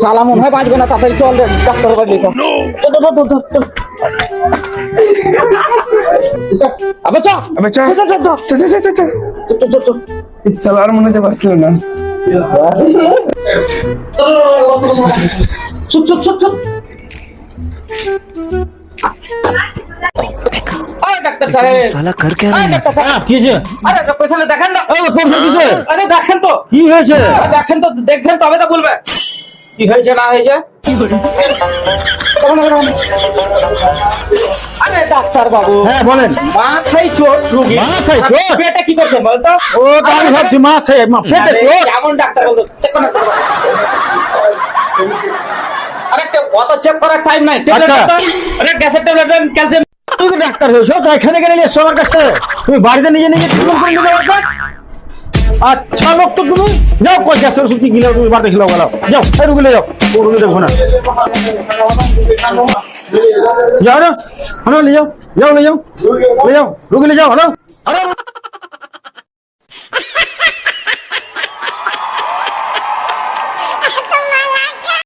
সালা মনে হয় বাঁচবে না, তাড়াতাড়ি চল রে ডাক্তার বাড়ি চল। আবে চ আবে চ চ চ চ চ সালা আর মনে হতে পারছিল না। চুপ চুপ চুপ চুপ। ডাক্তার সাহেব साला कर क्या रहा है? ডাক্তার সাহেব কি হয়েছে? আরে পেছনে দেখেন না। আরে দেখেন তো কি হয়েছে? দেখেন তো, দেখবেন তবে তো বলবে কি হয়েছে না হয়েছে। আরে ডাক্তার বাবু, হ্যাঁ বলেন। মাথায় চোট রুগী, মাথায় চোট? পেটে কি করছে বলতো? ও তো আমি ভাবছি মাথায় পেটে আরে, চোট। কেমন ডাক্তার বলতো? আরে অত চেক করার টাইম নাই। আচ্ছা। আরে গ্যাসের ট্যাবলেট দেন, ক্যালসিয়াম। তুমি ডাক্তার হয়েছো তো এখানে গেলে নিয়ে এসছো আমার কাছে। তুমি বাড়িতে নিজে নিজে ট্রিটমেন্ট করে নিতে পারবে। আচ্ছা লোক তো তুমি যাও, কই গ্যাসের ওষুধ গিলাও, তুমি বাড়িতে খেলাও গেলাও, যাও এই রুগীলে যাও, ও রুগী দেখো না, যাও না, হ্যালো নিয়ে যাও, যাও নিয়ে যাও, নিয়ে যাও রুগীলে যাও, হ্যালো।